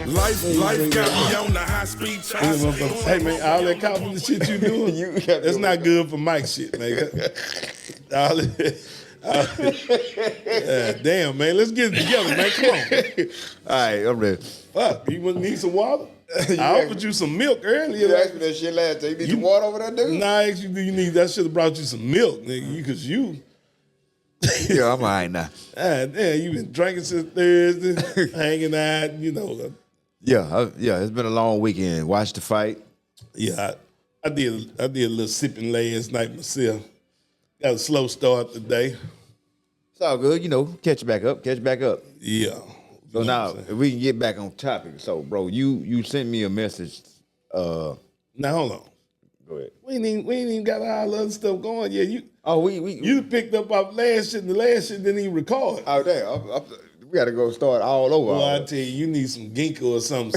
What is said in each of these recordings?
Life got me on the high speed chase. Hey man, all that confident shit you doing, that's not good for Mike shit, man. Damn, man, let's get it together, man. Come on. All right, I'm ready. Fuck, you need some water? I offered you some milk earlier. You asked me that shit last time. You need some water over there, dude? Nah, I asked you, do you need, I should have brought you some milk, nigga, because you. Yeah, I'm all right now. Damn, you been drinking since Thursday, hanging out, you know. Yeah, it's been a long weekend. Watched the fight. Yeah, I did a little sipping last night myself. Got a slow start today. It's all good, catch back up. Yeah. So now, if we can get back on topic. So, bro, you sent me a message. Now, hold on. Go ahead. We ain't even got all the other stuff going yet. You picked up our last shit, and the last shit didn't even record. Oh, damn. We got to go start all over. Well, I tell you need some ginkgo or some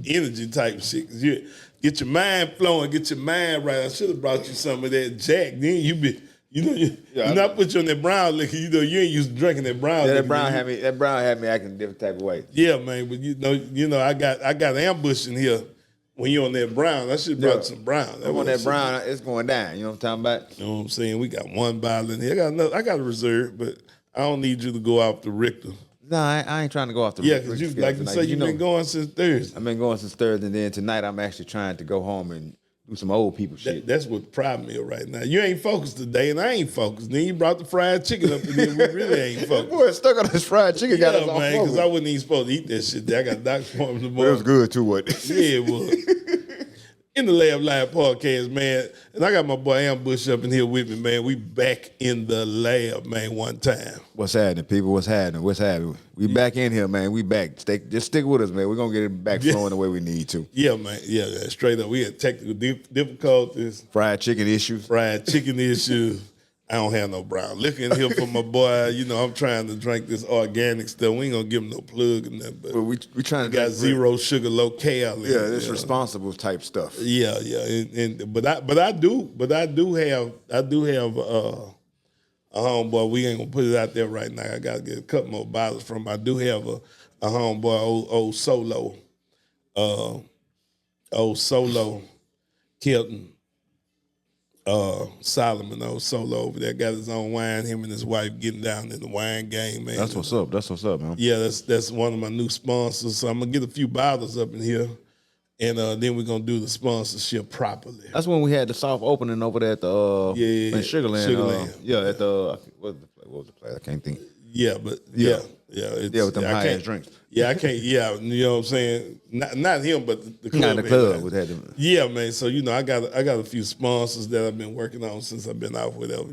energy type shit. 'Cause you get your mind flowing, get your mind right. I should have brought you some of that Jack. Then you not put you on that brown liquor. You ain't used to drinking that brown. Yeah, liquor. that brown had me acting a different type of way. Yeah, man. But I got ambush in here. When you're on that brown, I should have brought some brown. I'm on that brown, it's going down. You know what I'm talking about? You know what I'm saying? We got one bottle in here. I got a reserve, but I don't need you to go off the Richter. No, I ain't trying to go off the Richter. Richter. Yeah, because like you say, you've been going since Thursday. I've been going since Thursday, and then tonight I'm actually trying to go home and do some old people shit. That's what the problem is right now. You ain't focused today, and I ain't focused. Then you brought the fried chicken up in here. We really ain't focused. Boy, stuck on this fried chicken. Yeah, got man, because I wasn't even supposed to eat that shit. I got doctor's appointment tomorrow. But it was good too, what? Yeah, it was. In the Lab Live podcast, man, and I got my boy Ambush up in here with me, man. We back in the lab, man, one time. What's happening, people? What's happening? We back in here, man. We back. Just stick with us, man. We're going to get it back flowing the way we need to. Yeah, man. Yeah, straight up. We had technical difficulties. Fried chicken issues. I don't have no brown liquor in here for my boy. I'm trying to drink this organic stuff. We ain't going to give him no plug or nothing. But we trying to got zero sugar, low calories. Yeah, it's responsible type stuff. Yeah. But I do have a homeboy. We ain't gonna put it out there right now. I gotta get a couple more bottles from him. I do have a homeboy, old Solo, Hilton. Solomon, old Solo over there, got his own wine. Him and his wife getting down in the wine game, man. That's what's up, man. Yeah, that's one of my new sponsors. So I'm gonna get a few bottles up in here, and then we're gonna do the sponsorship properly. That's when we had the soft opening over there at the in Sugarland. At the what was the place? I can't think. Yeah, but yeah, with them high ass drinks. Yeah, I can't. Yeah, you know what I'm saying. Not him, but the club. Not the club would have them. Yeah, man. So I got a few sponsors that I've been working on since I've been out with them.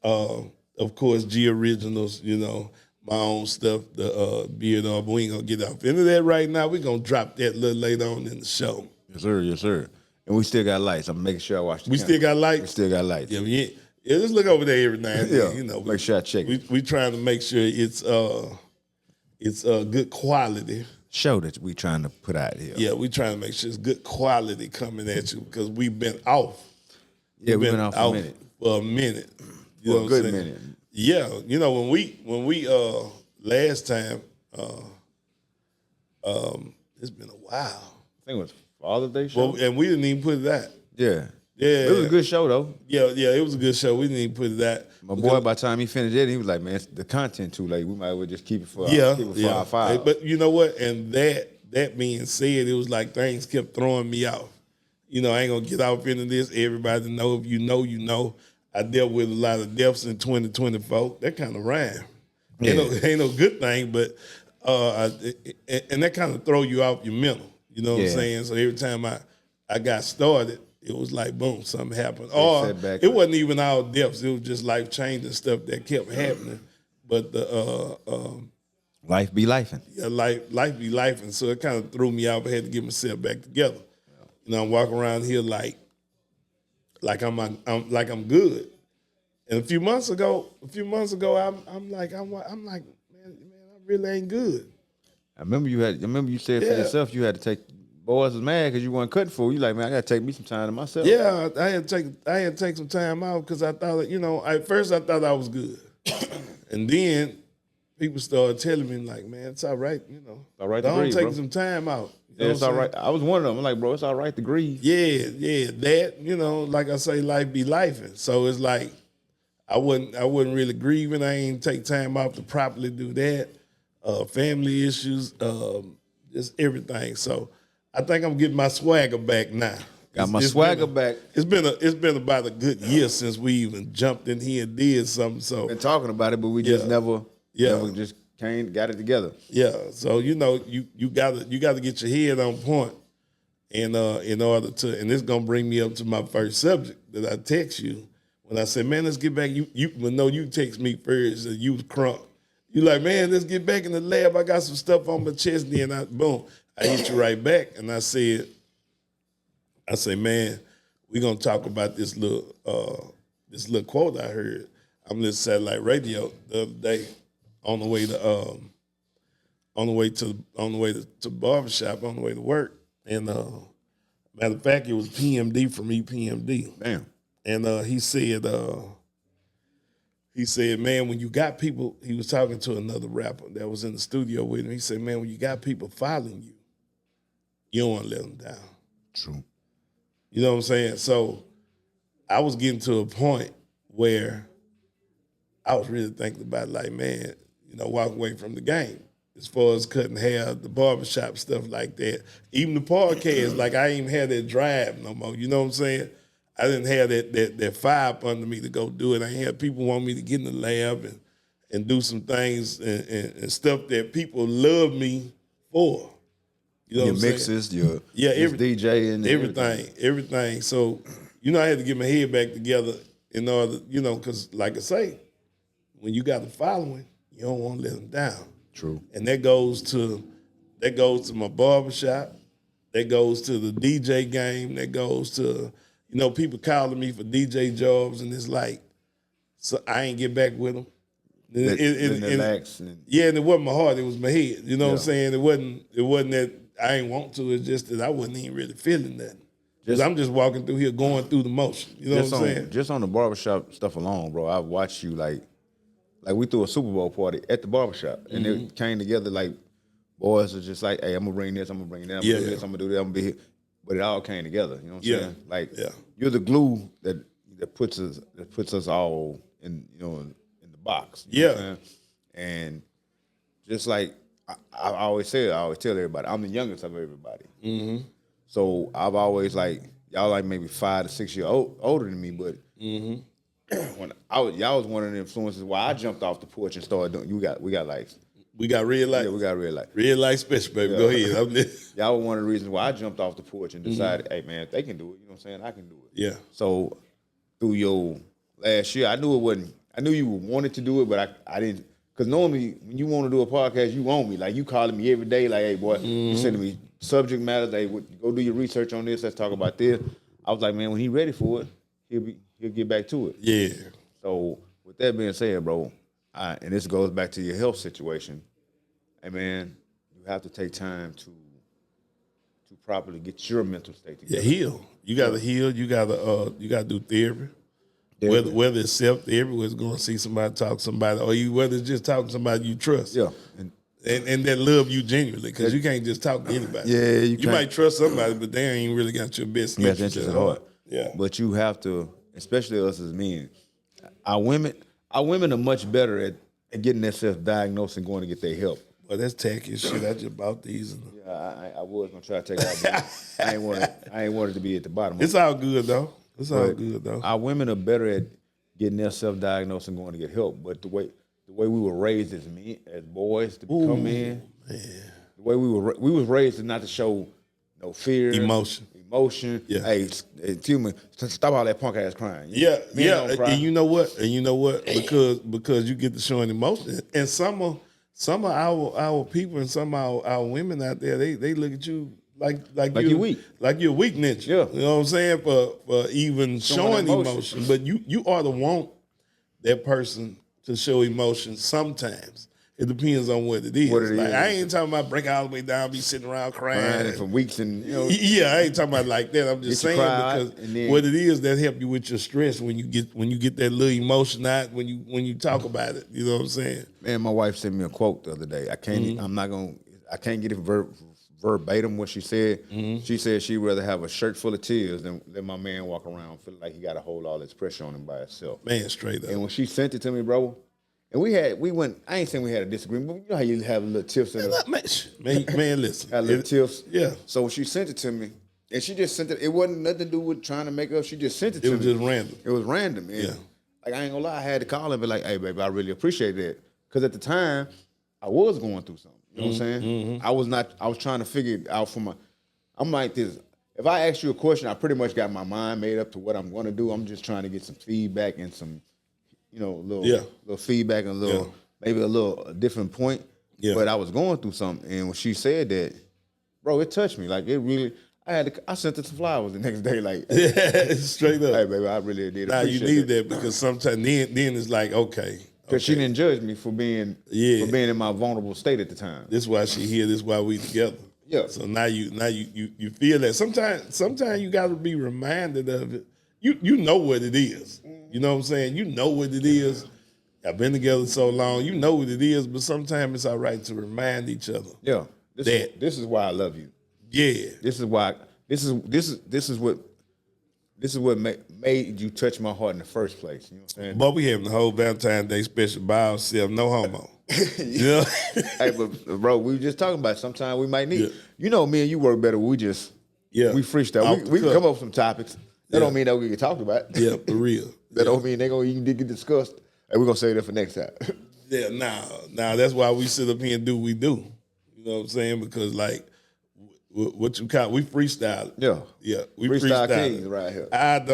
Of course, G Originals. My own stuff, the Beard Oil. But we ain't gonna get off into that right now. We're gonna drop that a little later on in the show. Yes, sir. And we still got lights. I'm making sure I watch the camera. Still got lights? We still got lights. Yeah, yeah, just look over there every now and then. Make sure I check it. We trying to make sure it's good quality. Show that we trying to put out here. Yeah, we trying to make sure it's good quality coming at you because we've been off. Yeah, we've been off for a minute. For a minute. You know, a good minute. Yeah, when we last time, it's been a while. I think it was Father's Day show. Well, and we didn't even put it out. Yeah. It was a good show, though. Yeah, it was a good show. We didn't even put it out. My boy, by the time he finished it, he was like, man, the content too late. We might as well just keep it for our file. But you know what? And that being said, it was like things kept throwing me off. I ain't going to get off into this. Everybody know. If you know, you know. I dealt with a lot of deaths in 2024. That kind of rhyme. Yeah. Ain't no good thing, but and that kind of throw you off your mental. You know what I'm saying? So every time I got started, it was like, boom, something happened. Or it wasn't even all deaths. It was just life-changing stuff that kept happening. But life be lifing. Yeah, life be lifing. So it kind of threw me off. I had to get myself back together. I'm walking around here like I'm good. And a few months ago, I'm like, man, I really ain't good. I remember you said for yourself you had to take. Boys was mad because you weren't cutting for. You like, man, I gotta take me some time to myself. Yeah, I had to take some time out because I thought, at first I thought I was good, and then people started telling me like, man, it's all right, you know. All right, don't take bro. some time out. Yeah, it's all right. I was one of them. I'm like, bro, it's all right to grieve. Yeah, that, you know, like I say, life be lifing. So it's like I wasn't really grieving. I ain't take time off to properly do that. Family issues, just everything. So I think I'm getting my swagger back now. Got my swagger back. It's been about a good year since we even jumped in here and did something. So been talking about it, but we just never just got it together. Yeah. So you know, you gotta get your head on point, and in order to, and this gonna bring me up to my first subject that I text you when I said, man, let's get back. You text me first, and you was crunk. You like, man, let's get back in the lab. I got some stuff on my chest, and then I hit you right back, and I said, man, we're gonna talk about this little quote I heard. I'm listening to satellite radio the other day on the way to barbershop, on the way to work. And matter of fact, it was PMD from EPMD. Damn. And he said, man, when you got people, he was talking to another rapper that was in the studio with him. He said, man, when you got people following you, you don't want to let them down. True. You know what I'm saying? So I was getting to a point where I was really thinking about, like, man, you know, walk away from the game as far as cutting hair, the barbershop, stuff like that. Even the podcast, like, I ain't even had that drive no more. You know what I'm saying? I didn't have that fire up under me to go do it. I ain't had people want me to get in the lab and do some things and stuff that people love me for. You know your what I'm mixes, saying? DJ and everything. So, you know, I had to get my head back together in order, you know, because like I say, when you got a following, you don't want to let them down. True. And that goes to my barbershop. That goes to the DJ game. That goes to, you know, people calling me for DJ jobs, and it's like, so I ain't get back with them. Relax. And it wasn't my heart, it was my head. You know what I'm saying? It wasn't that I ain't want to, it's just that I wasn't even really feeling that. Because I'm just walking through here going through the motion. You know what I'm saying? Just on the barbershop stuff alone, bro, I've watched you like we threw a Super Bowl party at the barbershop, and it came together like boys are just like, hey, I'm gonna bring this, I'm gonna bring that, I'm gonna do this, I'm gonna do that, I'm gonna be here. But it all came together. You know what I'm saying? Like you're the glue that puts us all in, you know, in the box. You know what I'm saying? And just like I always tell everybody, I'm the youngest of everybody. Mm-hmm. So I've always like, y'all like maybe 5 to 6 years older than me, but when y'all was one of the influences why I jumped off the porch and started doing. We got lights. We got red light. Yeah, we got red light. Red light special, baby. Yeah. Go ahead. Y'all were one of the reasons why I jumped off the porch and decided, hey man, if they can do it, you know what I'm saying, I can do it. Yeah. So through your last year, I knew you wanted to do it, but I didn't. Because normally when you want to do a podcast, you want me. Like you calling me every day, like, hey boy, you sending me subject matters. Hey, go do your research on this. Let's talk about this. I was like, man, when he's ready for it, he'll get back to it. Yeah. So with that being said, bro, and this goes back to your health situation. Hey man, you have to take time to properly get your mental state together. Yeah, heal. You gotta heal. You gotta do therapy. Whether it's self-therapy, whether it's going to see somebody, talk to somebody, or whether it's just talking to somebody you trust. Yeah. And that love you genuinely, because you can't just talk to anybody. Yeah, you might trust somebody, but they ain't really got your best interest at heart. Yeah. But you have to, especially us as men, our women are much better at getting themselves diagnosed and going to get their help. Well, that's tacky as shit. I just bought these. Yeah, I was gonna try to take it out, but I ain't wanted to be at the bottom. It's all good though. All good though. Our women are better at getting themselves diagnosed and going to get help. But the way we were raised as men, as boys to become men, the way we was raised is not to show no fear, emotion. Yeah. Hey, tell me, stop all that punk ass crying. Yeah. And you know what? Because you get to showing emotion, and some of our people and some of our women out there, they look at you like you're weak, like you're a weak ninja. Yeah. You know what I'm saying? For even showing emotion, but you ought to want that person to show emotion sometimes. It depends on what it is. What it like, is. I ain't talking about break all the way down, be sitting around crying for weeks and Yeah, I ain't talking about like that. I'm just saying because then, what it is that help you with your stress when you get that little emotion out when you talk about it. You know what I'm saying? Man, my wife sent me a quote the other day. I can't. I can't get it verbatim what she said. She said she'd rather have a shirt full of tears than let my man walk around feeling like he got to hold all this pressure on him by himself. Man, straight up. And when she sent it to me, bro. And we went. I ain't saying we had a disagreement, but you know how you have little tiffs in it. Man, listen. Had little tiffs. Yeah. So when she sent it to me, and she just sent it. It wasn't nothing to do with trying to make up. She just sent it to me. It was just random. It was random. And like I ain't gonna lie, I had to call her and be like, "Hey, baby, I really appreciate that." Because at the time, I was going through something. You know what I'm saying? I was trying to figure it out I'm like this. If I ask you a question, I pretty much got my mind made up to what I'm going to do. I'm just trying to get some feedback and some, little feedback and maybe a different point. Yeah. But I was going through something, and when she said that, bro, it touched me. Like it really. I sent her some flowers the next day. Like straight up. Hey, baby, I really did. Now you need that because sometimes then it's like okay. Because she didn't judge me for being in my vulnerable state at the time. This is why she here. This is why we together. Yeah. So now you feel that. Sometimes you got to be reminded of it. You know what it is. You know what I'm saying? You know what it is. I've been together so long. You know what it is. But sometimes it's all right to remind each other. Yeah. This is why I love you. Yeah. This is why. This is what made you touch my heart in the first place. You know what I'm saying? But we having the whole Valentine's Day special by ourselves, no homo. You know? Hey, but bro, we were just talking about sometimes we might need. Yeah. You know, me and you work better. We freestyle. We can come up with some topics. That don't mean that we can talk about. Yeah, for real. That don't mean they gonna even get discussed. And we're gonna save that for next time. Yeah, nah. That's why we sit up here and do what we do. You know what I'm saying? Because like. What you call? We freestyle. Yeah. We freestyle kings right here.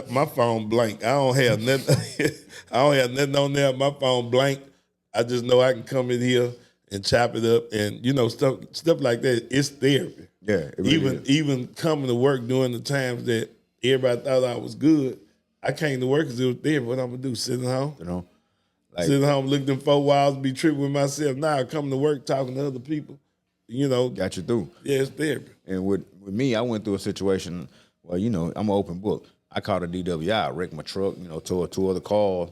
My phone blank. I don't have nothing. I don't have nothing on there. My phone blank. I just know I can come in here and chop it up, and stuff like that. It's therapy. Yeah. It really even coming to work during the times that everybody thought I was good, I came to work because it was therapy. What I'm gonna do? Sitting home. Sitting home, looking them 4 walls, be tripping with myself. Now I come to work talking to other people. Got you through. Yeah, it's therapy. And with me, I went through a situation. Well, I'm an open book. I caught a DWI, wrecked my truck. Tore 2 other cars,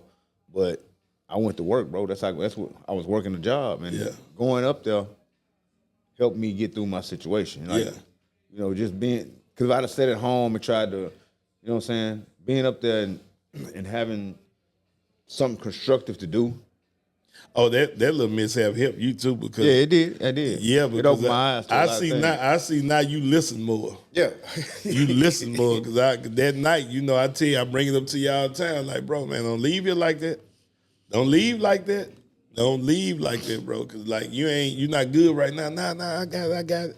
but I went to work, bro. That's what I was working the job, and going up there helped me get through my situation. Just being because if I'd have stayed at home and tried to, being up there and having something constructive to do. Oh, that little mishap helped you too because it did. I did. Yeah, because it opened my eyes. I see now you listen more. Yeah, you listen more because that night, I tell you, I bring it up to you all the time. Like, bro, man, don't leave here like that. Don't leave like that. Don't leave like that, bro. Because like you're not good right now. Nah, I got it.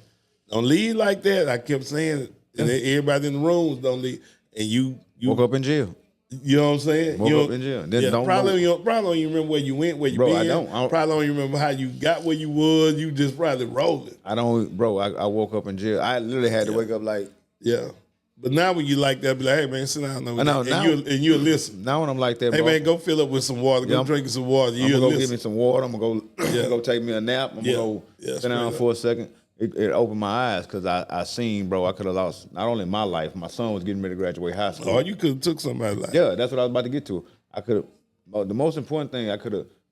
Don't leave like that. I kept saying it, and everybody in the rooms don't leave. And you woke up in jail. You know what I'm saying? Woke up in jail. Then probably don't even remember where you went, where you been. I don't. Probably don't even remember how you got where you was. You just probably rolling. I don't, bro. I woke up in jail. I literally had to wake up like. Yeah. But now when you like that, be like, hey man, sit down. And you'll listen. Now when I'm like that, hey bro, man, go fill up with some water. Go drink some water. I'm gonna go get me some water. I'm gonna go take me a nap. I'm gonna go sit down for a second. It opened my eyes because I seen, bro, I could have lost not only my life, my son was getting ready to graduate high school. Oh, you could have took somebody's life. Yeah, that's what I was about to get to. The most important thing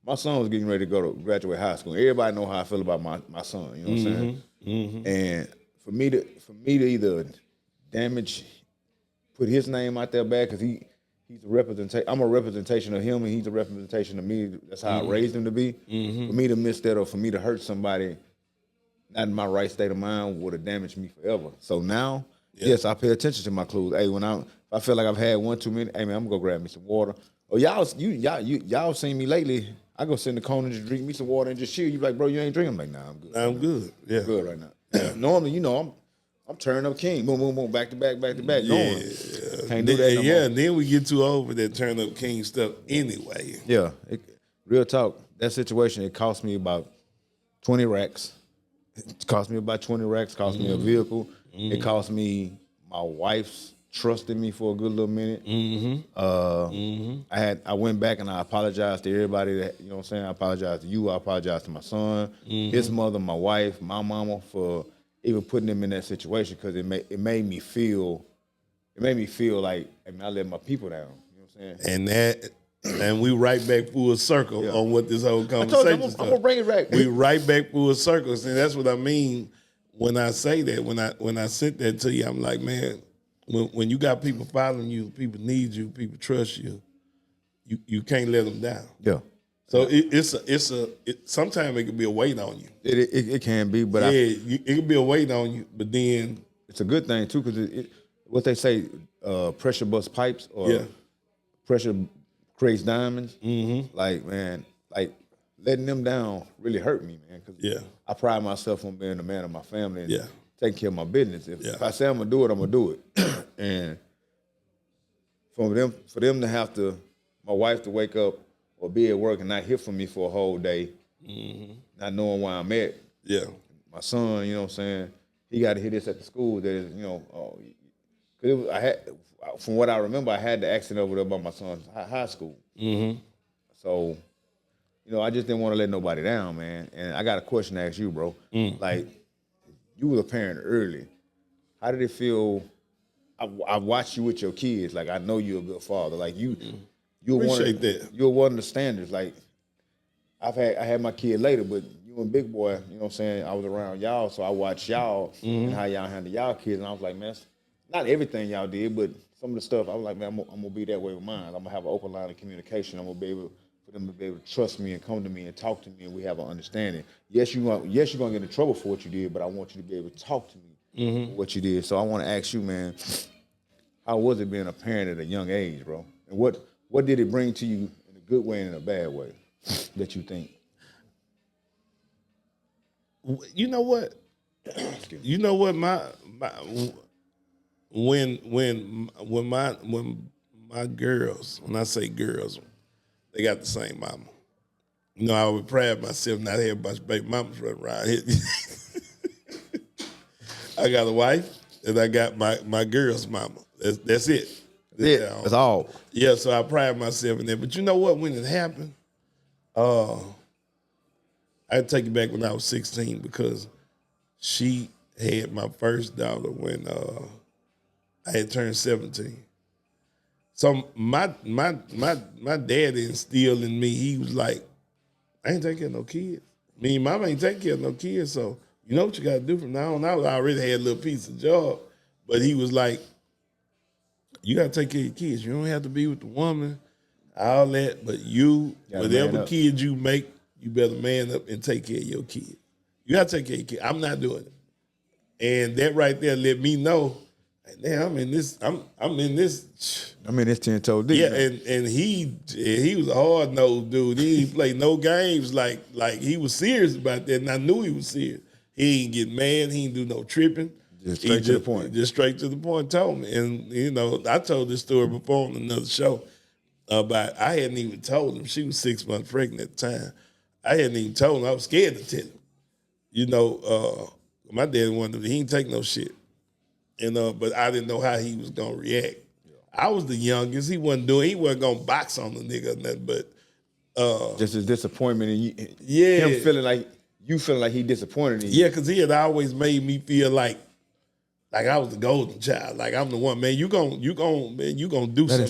my son was getting ready to go to graduate high school. Everybody know how I feel about my son, you know what I'm saying? Mm-hmm. And for me to either put his name out there bad because he's a representation. I'm a representation of him and he's a representation of me. That's how I raised him to be. Mm-hmm. For me to miss that or for me to hurt somebody not in my right state of mind would have damaged me forever. So now, yes, I pay attention to my clues. Hey, if I feel like I've had one too many, hey man, I'm gonna go grab me some water. Oh, y'all seen me lately. I go sit in the corner and just drink me some water and just chill. You like, bro, you ain't drinking? I'm like, nah, I'm good. I'm good. Yeah, I'm good right now. Yeah. Normally, I'm turning up king. Boom, boom, boom, back to back, going. Can't do that no more. And then we get too old for that turn up king stuff anyway. Yeah, real talk. That situation, it cost me about 20 racks. It cost me about 20 racks. Cost me a vehicle. Mm-hmm. It cost me my wife's trusted me for a good little minute. I went back and I apologized to everybody that, you know what I'm saying? I apologized to you, I apologized to my son, his mother, my wife, my mama for even putting them in that situation, because it made me feel like, I mean, I let my people down. You know what I'm saying? And we right back full circle on what this whole conversation is. I'm gonna bring it back. We right back full circle. And that's what I mean when I say that. When I sent that to you, I'm like, man, when you got people following you, people need you, people trust you, you can't let them down. Yeah. So sometimes it can be a weight on you. It can be, but it can be a weight on you. But then it's a good thing too, because what they say, pressure busts pipes, or pressure creates diamonds. Like, man, like letting them down really hurt me, man. Because I pride myself on being a man of my family and taking care of my business. If I say I'm gonna do it, I'm gonna do it. And for them to have to, my wife to wake up or be at work and not hear from me for a whole day, not knowing where I'm at. Yeah. My son, you know what I'm saying, he got to hear this at the school. That is, you know, from what I remember, I had the accident over there by my son's high school. So, you know, I just didn't want to let nobody down, man. And I got a question to ask you, bro. Like, you were a parent early. How did it feel? I watched you with your kids. Like, I know you're a good father. Like, you're one of the standards. Like, I had my kid later, but you and Big Boy, you know what I'm saying, I was around y'all, so I watched y'all and how y'all handle y'all kids, and I was like, man, not everything y'all did, but some of the stuff, I was like, man, I'm gonna be that way with mine. I'm gonna have an open line of communication. I'm gonna be able for them to be able to trust me and come to me and talk to me, and we have an understanding. Yes, you're gonna get in trouble for what you did, but I want you to be able to talk to me for what you did. So I want to ask you, man, how was it being a parent at a young age, bro? And what did it bring to you in a good way and in a bad way that you think? You know what? You know what? When my girls, when I say girls, they got the same mama. You know, I would pride myself not having a bunch of baby mamas running around here. I got a wife and I got my girl's mama. That's it. That's all. Yeah, so I pride myself in that. But you know what? When it happened, I take it back when I was 16, because she had my first daughter when I had turned 17. So my dad instilled in me, he was like, I ain't taking care of no kids. Me and mama ain't taking care of no kids, so you know what you got to do from now on. I already had a little piece of job, but he was like, you got to take care of your kids. You don't have to be with the woman, all that, but whatever kids you make, you better man up and take care of your kids. You got to take care of your kids. I'm not doing it. And that right there let me know, damn, I'm in this 10-toe deep. Yeah, and he was a hard-nosed dude. He didn't play no games, like he was serious about that, and I knew he was serious. He ain't get mad. He ain't do no tripping. Just straight to the point. Just straight to the point, told me. And, you know, I told this story before on another show about, I hadn't even told him. She was 6 months pregnant at the time. I hadn't even told him. I was scared to tell him. You know, my dad wanted, he ain't take no shit. And but I didn't know how he was gonna react. Yeah. I was the youngest. He wasn't gonna box on the nigga or nothing, but just a disappointment in you. Him feeling like he disappointed in you. Yeah, because he had always made me feel like I was the golden child. Like, I'm the one, man. You gonna do something. You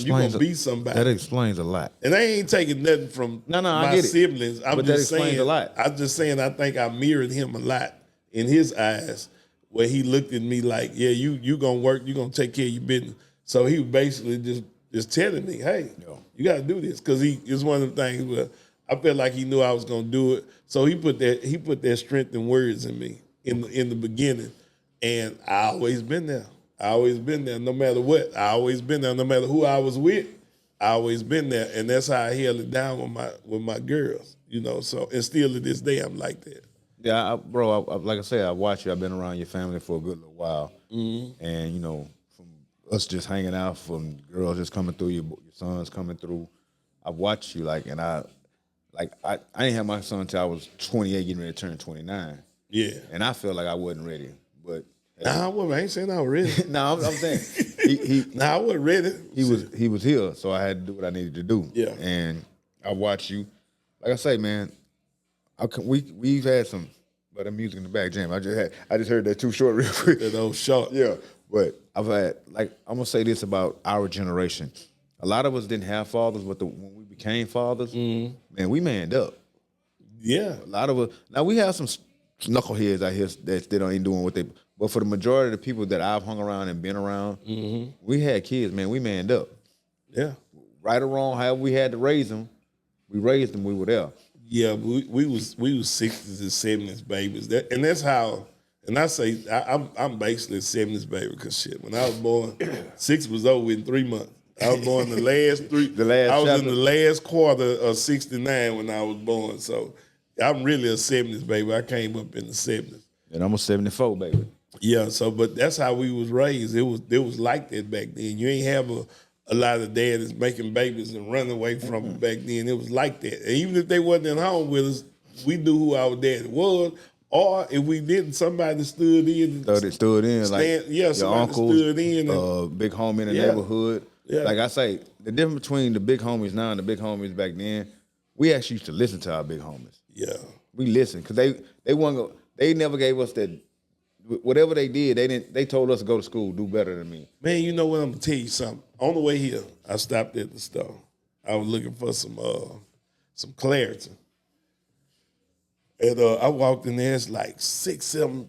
gonna be somebody. That explains a lot. And I ain't taking nothing from my siblings. But that explains a lot. I'm just saying I think I mirrored him a lot in his eyes, where he looked at me like, yeah, you gonna work, you gonna take care of your business. So he was basically just telling me, hey, you gotta do this. Because it's one of the things where I felt like he knew I was gonna do it. So he put that strength and words in me in the beginning. And I always been there. No matter what. I always been there. No matter who I was with, I always been there. And that's how I held it down with my girls. You know, so, and still to this day I'm like that. Yeah, bro, like I said, I watch you. I've been around your family for a good little while. And, you know, from us just hanging out, from girls just coming through, your sons coming through, I've watched you, like, and I didn't have my son until I was 28, getting ready to turn 29. Yeah. And I felt like I wasn't ready. But I ain't saying I was ready. No, I'm saying Nah, I wasn't ready. He was here, so I had to do what I needed to do. Yeah. And I watched you. Like I say, man, we've had some, but the music in the back jam. I just heard that too short real quick. That old short. Yeah. But I've had, like, I'm gonna say this about our generation. A lot of us didn't have fathers, but when we became fathers, man, we manned up. Yeah. A lot of us. Now we have some knuckleheads out here that still ain't doing what they. But for the majority of the people that I've hung around and been around, we had kids, man. We manned up. Yeah. Right or wrong, however we had to raise them, we raised them. We were there. Yeah, we was 60s and 70s babies. And that's how. And I say I'm basically a 70s baby because shit. When I was born, 6 was over in 3 months. I was born in the last three. I was in the last quarter of '69 when I was born. So I'm really a '70s baby. I came up in the '70s. And I'm a '74 baby. Yeah. So, but that's how we was raised. It was like that back then. You ain't have a lot of dads making babies and running away from it back then. It was like that. And even if they wasn't at home with us, we knew who our dad was. Or if we didn't, somebody stood in. Stood in, like your somebody uncles, stood in. And, big homie in the neighborhood. Yeah. Like I say, the difference between the big homies now and the big homies back then, we actually used to listen to our big homies. Yeah. We listened because they never gave us that. Whatever they did, they told us to go to school, do better than me. Man, you know what? I'm gonna tell you something. On the way here, I stopped at the store. I was looking for some clarity. And I walked in there, it's like six, seven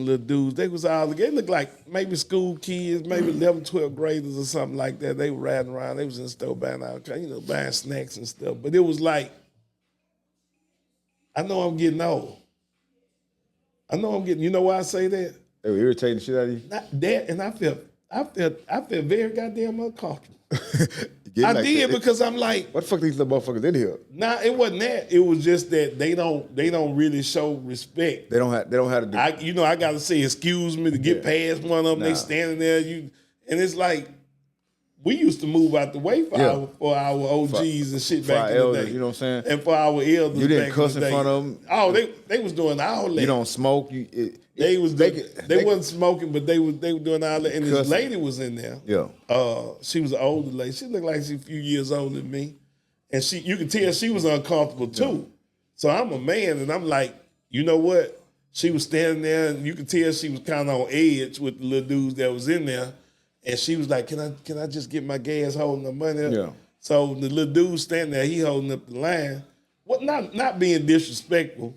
little dudes. They looked like maybe school kids, maybe 11, 12 graders or something like that. They were riding around. They was in the store buying buying snacks and stuff. But it was like, I know I'm getting old. You know why I say that? They were irritating the shit out of you? Not that, and I felt very goddamn uncomfortable. I like did that. Because I'm like, what the fuck these little motherfuckers in here? Nah, it wasn't that. It was just that they don't really show respect. They don't have to do. I gotta say excuse me to get past one of them. Nah. They standing there, and it's like we used to move out the way for our OGs and shit back in the day. You know what I'm saying? And for our elders, you didn't cuss in front of them. Oh, they was doing all that. You don't smoke. They wasn't smoking, but they were doing all that. And this lady was in there. Yeah. She was an older lady. She looked like she a few years older than me. And you could tell she was uncomfortable too. So I'm a man and I'm like, you know what? She was standing there and you could tell she was kind of on edge with the little dudes that was in there. And she was like, can I just get my gas holding the money up? Yeah. So the little dude standing there, he holding up the line. What not being disrespectful.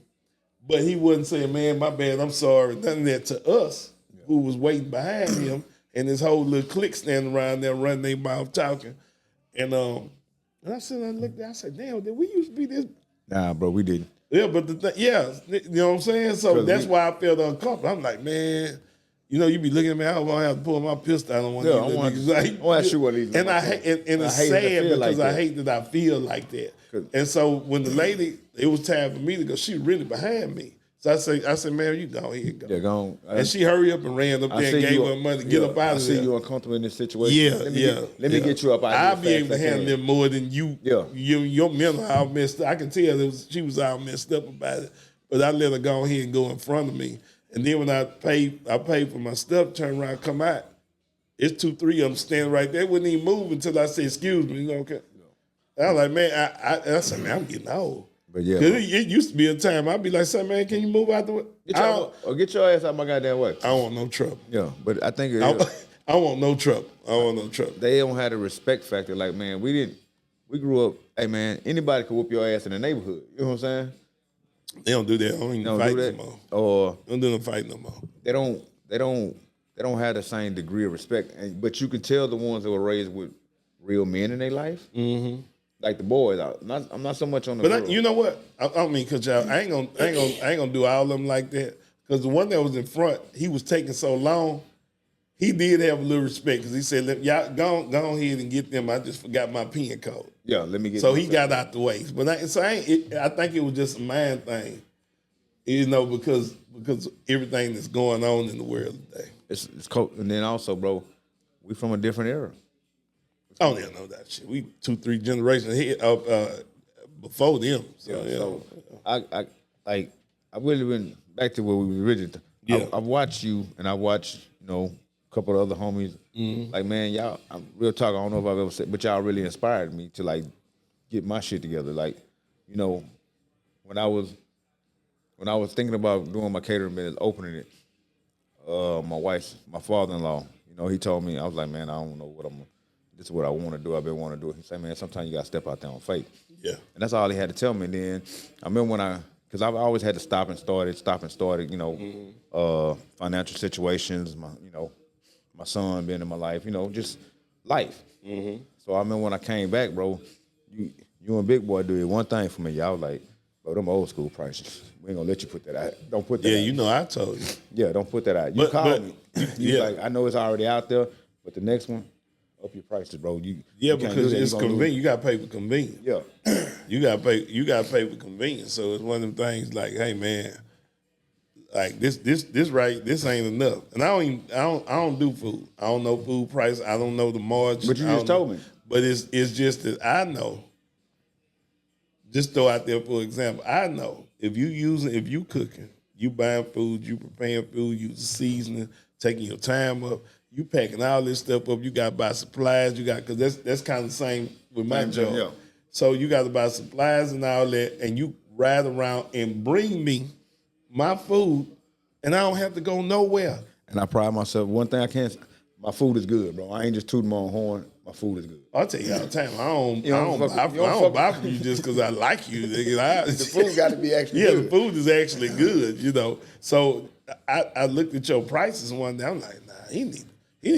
But he wasn't saying, man, my bad, I'm sorry. None of that to us, who was waiting behind him, and his whole little clique standing around there running their mouth talking. And I said, I looked there, I said, damn, did we used to be this? Nah, bro, we didn't. Yeah, but you know what I'm saying? So that's why I felt uncomfortable. I'm like, man, you be looking at me, I don't want to have to pull my pistol out on one of these niggas. Like, I want to shoot one of these. And it's sad because I hate that I feel like that. And so when the lady, it was time for me to go, she was really behind me. So I said, man, you go ahead and go. Yeah, go on. And she hurried up and ran up there and gave her money to get up out of there. I see you uncomfortable in this situation. Yeah, Let me get you up out of here. I'll be able to handle it more than you. Yeah. Your mental all messed up. I can tell she was all messed up about it. But I let her go ahead and go in front of me. And then when I paid for my stuff, turn around, come out. It's 2, 3 of them standing right there. They wouldn't even move until I said, excuse me. Okay. I was like, man, I said, man, I'm getting old. But yeah, because it used to be a time I'd be like, say, man, can you move out the way? Get your ass out my goddamn way. I don't want no trouble. Yeah, but I think I want no trouble. I want no trouble. They don't have the respect factor. Like, man, we grew up, hey man, anybody could whoop your ass in the neighborhood. You know what I'm saying? They don't do that. I don't even fight no more. Or don't do no fight no more. They don't have the same degree of respect. But you can tell the ones that were raised with real men in their life. Mm-hmm. Like the boys, I'm not so much on the. But you know what? I mean, cause y'all, I ain't gonna do all of them like that. Cause the one that was in front, he was taking so long. He did have a little respect because he said, "Y'all go ahead and get them. I just forgot my PIN code." Yeah, let me get. So he got out the way. But I think it was just a mind thing, because everything that's going on in the world today. It's cool. And then also, bro, we from a different era. Oh, yeah, no, that shit. We 2, 3 generations ahead before them. So, I really went back to where we were originally. Yeah. I watched you, and I watched, couple of other homies. Like, man, y'all, I'm real talk. I don't know if I've ever said, but y'all really inspired me to like get my shit together. Like, you know, when I was thinking about doing my catering business, opening it, my father-in-law, you know, he told me, I was like, man, I don't know this is what I want to do. I've been wanting to do it. He said, man, sometimes you got to step out there on faith. Yeah. And that's all he had to tell me. And then I remember because I've always had to stop and started, you know, financial situations, my son being in my life, you know, just life. So I remember when I came back, bro, you and Big Boy did one thing for me. Y'all like, bro, them old school prices. We ain't gonna let you put that out. Don't put that out. Yeah, you know I told you. Yeah, don't put that out. You called me. You like, I know it's already out there, but the next one, up your prices, bro. Because it's convenient. You gotta pay for convenience. Yeah. You gotta pay for convenience. So it's one of them things like, hey man, like this ain't enough. And I don't do food. I don't know food price. I don't know the margin. But you just told me. But it's just that I know. Just throw out there for example, I know if you cooking, you buying food, you preparing food, you seasoning, taking your time up, you packing all this stuff up, you got to buy supplies, because that's kind of the same with my job. Yeah. So you got to buy supplies and all that, and you ride around and bring me my food, and I don't have to go nowhere. And I pride myself. One thing I can't, my food is good, bro. I ain't just tooting my own horn. My food is good. I'll tell you all the time. I don't buy from you just because I like you. Nigga. The food got to be actually good. Yeah, the food is actually good, you know. So I looked at your prices one day. I'm like, nah, he need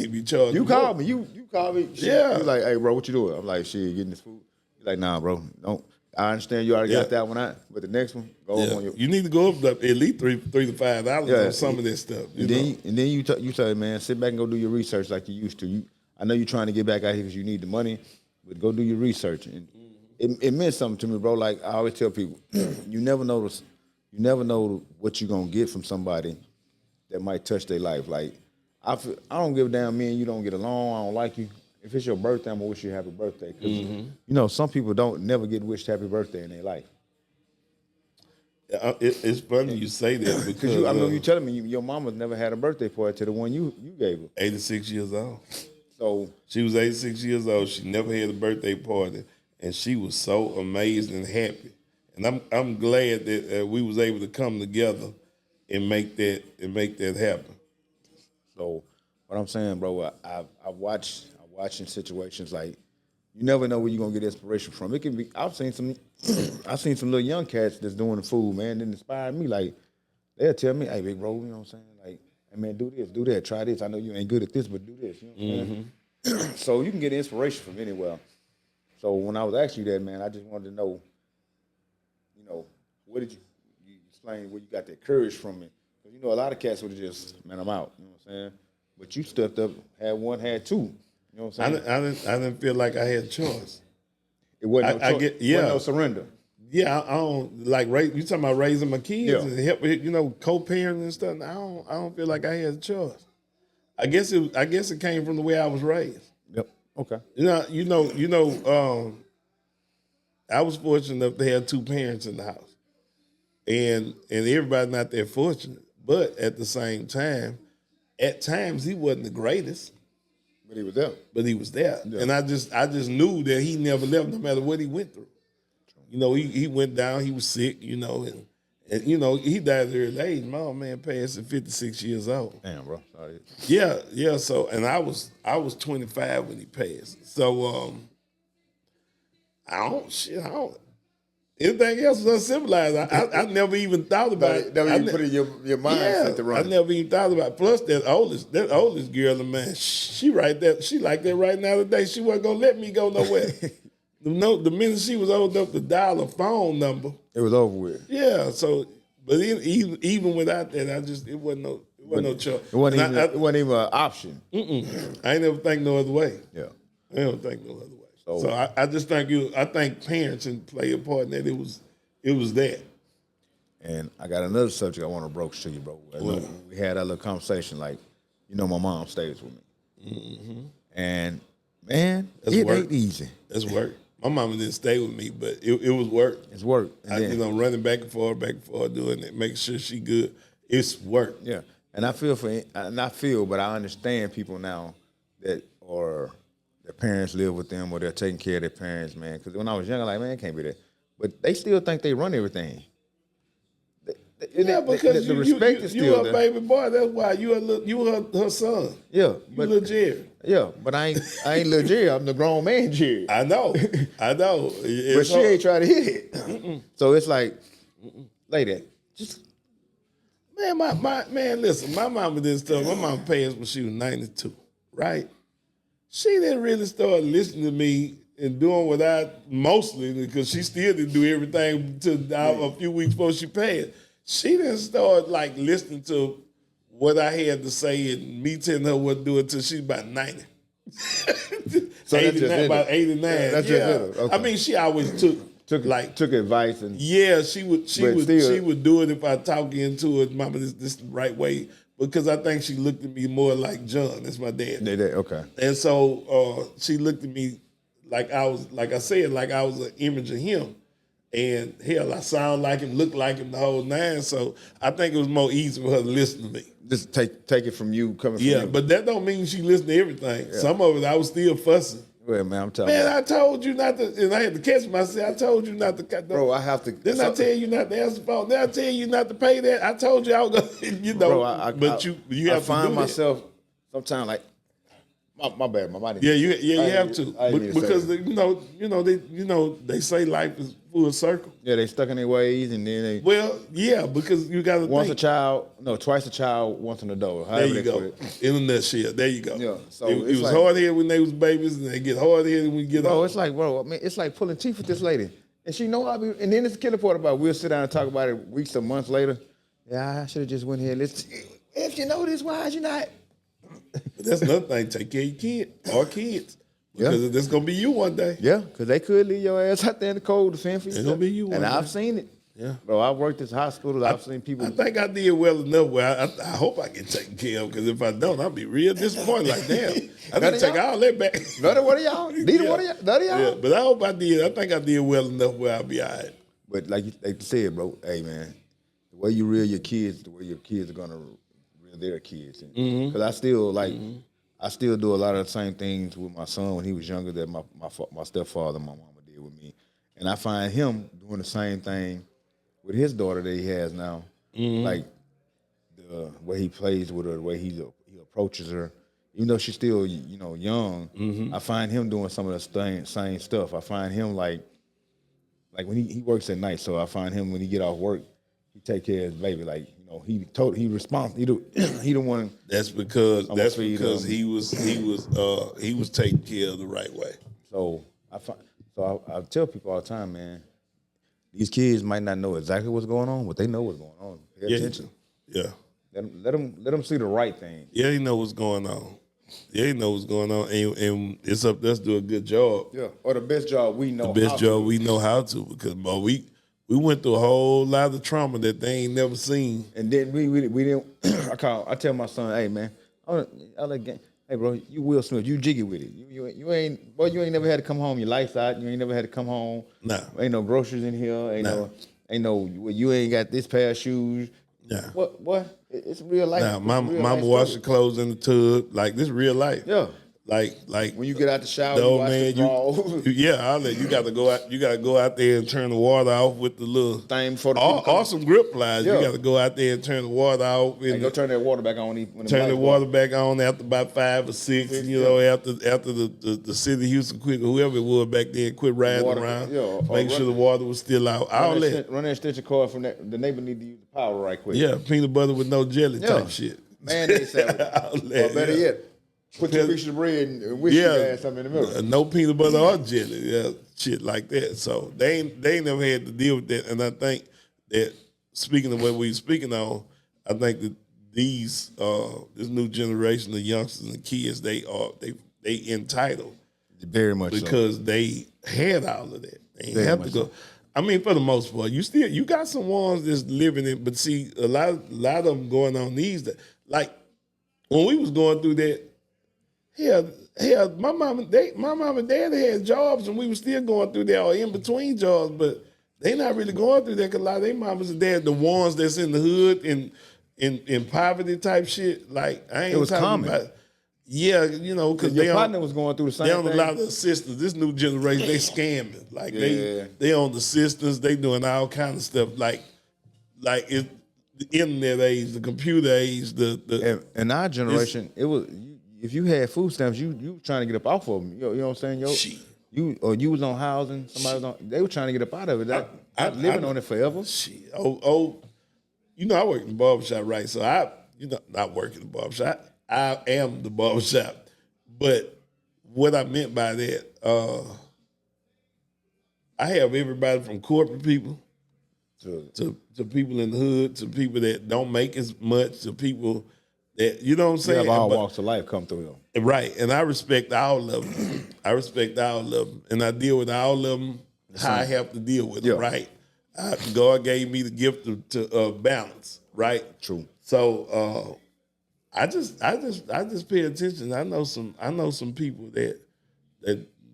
to be charged. You called me. You called me. Shit. Yeah. You like, hey, bro, what you doing? I'm like, shit, getting this food. You're like, nah, bro, don't. I understand you already got that one out, but the next one, go up on your. You need to go up at least $3 to $5 on some of this stuff. And then you say, man, sit back and go do your research like you used to. I know you're trying to get back out here because you need the money, but go do your research. And it meant something to me, bro. Like I always tell people, you never know what you're gonna get from somebody that might touch their life. Like I don't give a damn. Me and you don't get along. I don't like you. If it's your birthday, I'm gonna wish you a happy birthday. Because you know some people don't never get wished happy birthday in their life. It's funny you say that because I know you telling me your mama's never had a birthday party to the one you gave her. 86 years old. So she was 86 years old. She never had a birthday party, and she was so amazed and happy. And I'm glad that we was able to come together and make that happen. So what I'm saying, bro, I watch in situations like you never know where you're gonna get inspiration from. It can be. I've seen some little young cats that's doing the food, man, that inspired me. Like they'll tell me, hey, big bro, you know what I'm saying? Like, hey man, do this, do that, try this. I know you ain't good at this, but do this. You know what I'm saying? So you can get inspiration from anywhere. So when I was asking you that, man, I just wanted to know, you know, what did you explain where you got that courage from it? Because you know a lot of cats would have just, man, I'm out. You know what I'm saying? But you stepped up, had one, had two. You know what I'm saying? I didn't feel like I had a choice. It wasn't no choice. Wasn't no surrender. Yeah, I don't like you talking about raising my kids and help, you know, co-parenting and stuff. I don't feel like I had a choice. I guess it came from the way I was raised. Yep. Okay. You know. I was fortunate enough to have two parents in the house, and everybody not that fortunate. But at the same time, at times he wasn't the greatest. But he was there. Yeah. And I just knew that he never left, no matter what he went through. You know, he went down, he was sick, you know, and you know, he died at an early age. My old man passed at 56 years old. Damn, bro. Sorry. Yeah. So, and I was 25 when he passed. So, I don't. Anything else was uncivilized. I never even thought about it. Never even put it in your mindset to run. I never even thought about it. Plus, that oldest girl, man, she right there. She like that right now today. She wasn't gonna let me go nowhere. The minute she was old enough to dial a phone number, it was over with. Yeah. So, but even without that, it wasn't no choice. It wasn't even an option. I ain't never think no other way. Yeah. I don't think no other way. So I just think I think parents and play a part in that. It was that. And I got another subject I want to broach to you, bro. We had that little conversation, like, you know, my mom stays with me. And man, it ain't easy. That's work. My mama didn't stay with me, but it was work. It's work. You know, running back and forth, doing it, making sure she good. It's work. Yeah. And I feel, but I understand people now that or their parents live with them or they're taking care of their parents, man. Because when I was young, I'm like, man, it can't be that. But they still think they run everything. Because the respect is still you her baby boy. That's why you her son. Yeah, you little Jerry. Yeah, but I ain't little Jerry. I'm the grown man Jerry. I know. But she ain't trying to hit it. So it's like, lady, just man, listen. My mama didn't start. My mama passed when she was 92, right? She didn't really start listening to me and doing what I mostly because she still didn't do everything until a few weeks before she passed. She didn't start like listening to what I had to say and me telling her what to do until she's about 90. So 89, about 89. Yeah, that's just it. Okay. I mean, she always took advice and she would do it if I talk into it. Mama, this is the right way because I think she looked at me more like John. That's my dad. Okay. And so she looked at me like I was an image of him. And hell, I sound like him, look like him, the whole nine. So I think it was more easy for her to listen to me. Just take it from you, coming from you. Yeah, but that don't mean she listened to everything. Yeah. Some of it I was still fussing. Well, man, I'm telling you. Man, I told you not to, and I had to catch myself. I told you not to cut. Bro, I have to. Didn't I tell you not to answer the phone? Didn't I tell you not to pay that? I told you I was going to, Bro, you have to find do myself sometimes like, my bad, my body. Yeah, you have to because they say life is full circle. Yeah, they stuck in their ways and then they. Well, yeah, because you got to twice a child, once an adult. There you go. In a nutshell, there you go. Yeah, so it was hard headed when they was babies, and they get hard headed when we get old. old. It's like, bro, I mean, it's like pulling teeth with this lady, and she know I be. And then it's the killer part about we'll sit down and talk about it weeks or months later. Yeah, I should have just went here. If you know this, why'd you not? But that's another thing. Take care of your kid or kids. Because that's going to be you one day. Yeah, because they could leave your ass out there in the cold to fend for you. It's going to be you one day. And I've seen it. Yeah. Bro, I worked at hospitals. I've seen people. I think I did well enough where I hope I get taken care of. Because if I don't, I'll be real disappointed. Like, damn, I didn't take all that back. None of one of y'all. Neither one of y'all. None of y'all. Yeah, but I hope I did. I think I did well enough where I'll be all right. But like you said, bro, hey, man, the way you rear your kids, the way your kids are going to rear their kids. Because I still, like, I still do a lot of the same things with my son when he was younger that my stepfather and my mama did with me. And I find him doing the same thing with his daughter that he has now. Like the way he plays with her, the way he approaches her. Even though she's still, young, I find him doing some of the same stuff. I find him like when he works at night, so I find him when he get off work, he take care of his baby. Like, he responsible. He the one. That's because he was taken care of the right way. So I tell people all the time, man, these kids might not know exactly what's going on, but they know what's going on. Pay attention. Yeah. Let them see the right thing. Yeah, he know what's going on. Yeah, he know what's going on, and it's up to us to do a good job. Yeah, or the best job we know. The best job we know how to, because we went through a whole lot of trauma that they ain't never seen. And then we didn't. I tell my son, hey man, hey bro, you Will Smith, you jiggy with it. You ain't never had to come home. Your lights out. You ain't never had to come home. Nah. Ain't no groceries in here. You ain't got this pair of shoes. Nah. What? It's real life. Nah, mama wash your clothes in the tub. Like, this real life. Yeah. Like when you get out the shower, you wash the drawers. You got to go out. You got to go out there and turn the water off with the little thing for the awesome grip plies. Yeah. You got to go out there and turn the water off. And go turn that water back on. Turn the water back on after about 5 or 6. After the city of Houston quit, whoever it was back then, quit riding around. Yeah, make sure the water was still out. Run that extension cord from that. The neighbor need to use the power right quick. Yeah, peanut butter with no jelly type shit. Mayonnaise sandwich. Or better yet, put 2 pieces of bread and wish you had something in the middle. No peanut butter or jelly, shit like that. So they never had to deal with that. And I think that, speaking of what we were speaking on, I think that this new generation of youngsters and kids, they entitled. Very much because they had all of that. They didn't have to go. I mean, for the most part, you got some ones that's living it, but see, a lot of them going on these days. Like when we was going through that, hell, my mom and dad had jobs, and we were still going through that, or in between jobs, but they not really going through that because a lot of their mamas and dads, the ones that's in the hood and in poverty type shit, like I ain't It was talking common. about. Yeah, you know, because Your partner was going through the same they on thing. a lot of assistance. This new generation, they scamming. Like Yeah. they on the assistance. They doing all kind of stuff. Like it, the internet age, the computer age, the in our generation, it was if you had food stamps, you were trying to get up off of them. You know what I'm saying? Shit. You was on housing. Somebody was on. They were trying to get up out of it. I living on it forever. Shit. You know, I work in the barbershop, right? So not work in the barbershop. I am the barbershop. But what I meant by that, I have everybody from corporate people to people in the hood, to people that don't make as much, to people that, you know what I'm saying? You have all walks of life come through them. Right. And I respect all of them. And I deal with all of them how I have to deal with them, right? God gave me the gift to balance, right? True. So I just pay attention. I know some people that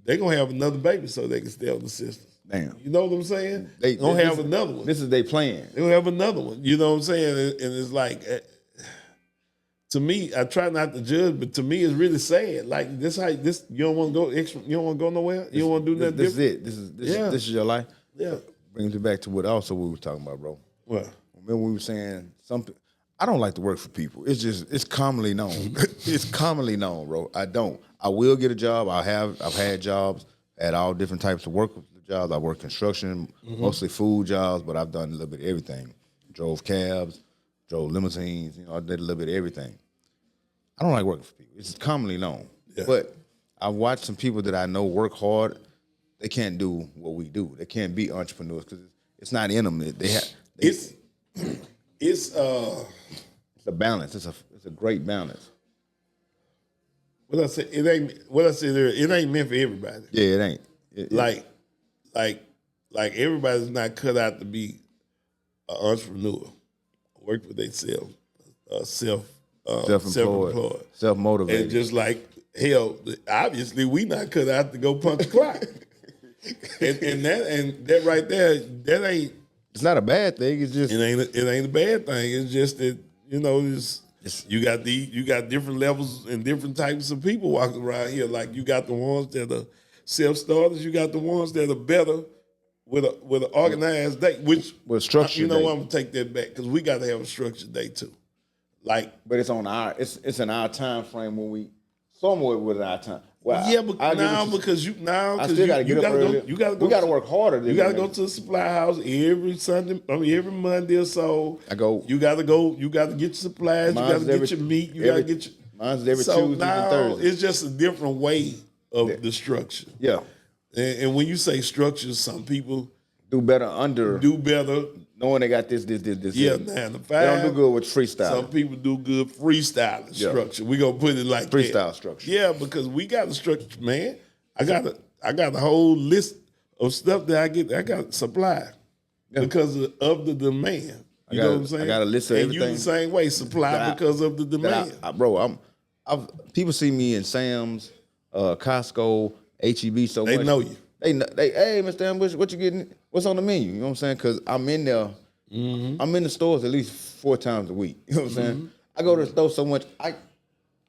they're gonna have another baby so they can stay on the system. Damn. You know what I'm saying? They gonna have another one. This is their plan. They're gonna have another one. You know what I'm saying? And it's like, to me, I try not to judge, but to me, it's really sad. Like you don't want to go extra. You don't want to go nowhere. You don't want to do nothing. This is it. This is your life. Yeah. Brings me back to what also we were talking about, bro. What? Remember we were saying something. I don't like to work for people. It's commonly known. It's commonly known, bro. I don't. I will get a job. I've had jobs at all different types of work jobs. I work construction, mostly food jobs, but I've done a little bit of everything. Drove cabs, drove limousines. You know, I did a little bit of everything. I don't like working for people. It's commonly known. Yeah. But I've watched some people that I know work hard. They can't do what we do. They can't be entrepreneurs because it's not in them. It's a balance. It's a great balance. What I said, it ain't meant for everybody. Yeah, it ain't. Like everybody's not cut out to be an entrepreneur. Work for themselves, self-employed, self-motivated. And just like hell, obviously we not cut out to go punch a clock. and that right there, that ain't. It's not a bad thing. It's just it ain't a bad thing. It's just that you got different levels and different types of people walking around here. Like you got the ones that are self-starters. You got the ones that are better with an organized day. Which with structure. You know what? I'm gonna take that back because we got to have a structured day too. Like, but it's in our time frame when we somewhere with our time. Well, yeah, but because you gotta get up early. We got to work harder. You got to go to the supply house every every Monday or so. You got to go. You got to get your supplies. You got to get your meat. You got to get your. Mine's every Tuesday and Thursday. It's just a different way of the structure. Yeah. And when you say structure, some people do better knowing they got this. Yeah, 9 to 5. They don't do good with freestyle. Some people do good freestyling structure. We gonna put it like freestyle structure. Yeah, because we got a structure, man. I got a whole list of stuff that I get. I got supply because of the demand. You know what I'm saying? I got a list of everything. And you the same way, supply because of the demand. People see me in Sam's, Costco, HEB so much. They know you. They hey, Mr. Ambush, what you getting? What's on the menu? You know what I'm saying? Because I'm in there. I'm in the stores at least 4 times a week. You know what I'm saying? I go to the store so much. I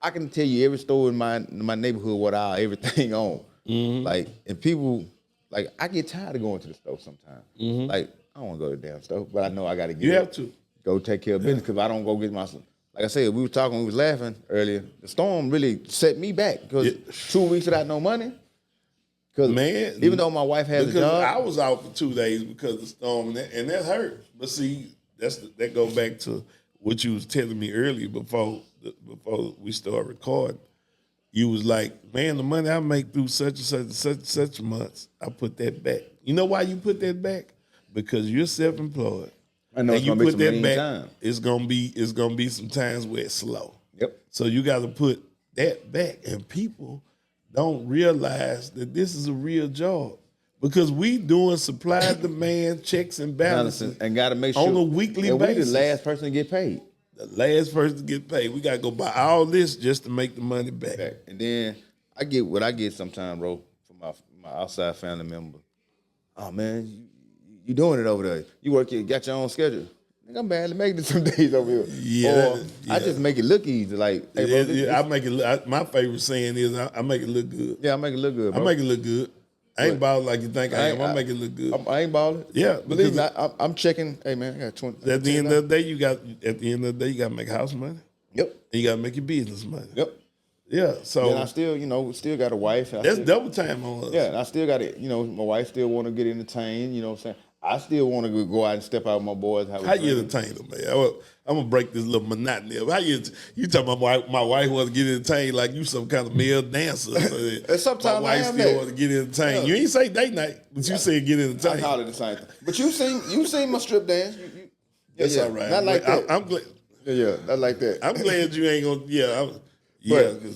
can tell you every store in my neighborhood what everything on. Like, and people, like, I get tired of going to the store sometimes. Like, I don't want to go to the damn store, but I know I got to get. You have to go take care of business because I don't go get my. Like I said, we was laughing earlier. The storm really set me back because 2 weeks without no money. Because even though my wife has a job, I was out for 2 days because of the storm, and that hurt. But see, that goes back to what you was telling me earlier before we start recording. You was like, man, the money I make through such and such months, I put that back. You know why you put that back? Because you're self-employed. I know and you put that back. Time. It's gonna be some times where it's slow. Yep. So you got to put that back, and people don't realize that this is a real job because we doing supply, demand, checks and balances, and got to make sure on a weekly basis. We the last person to get paid. The last person to get paid. We got to go buy all this just to make the money back. And then I get what I get sometimes, bro, from my outside family member. Oh man, you doing it over there? You got your own schedule. I'm barely making it some days over here. Yeah, or I just make it look easy. Like, hey, bro, I make it. My favorite saying is, I make it look good. Yeah, I make it look good, bro. I make it look good. I ain't balling like you think I am. I make it look good. I ain't balling. Yeah, believe me, I'm checking. Hey man, I got 20. At the end of the day, you got to make house money. Yep. And you got to make your business money. Yep. Yeah. So and I still, still got a wife. That's double time on us. Yeah, and I still got it. My wife still want to get entertained. You know what I'm saying? I still want to go out and step out with my boys. How you entertain them, man? I'm gonna break this little monotony of how you talking about my wife wants to get entertained like you some kind of male dancer. And sometimes my wife still want to get entertained. Yeah. You ain't say date night, but you said get entertained. I call it the same thing. But you seen my strip dance. That's all right. Not like that. I'm glad. Yeah, not like that. I'm glad you ain't gonna.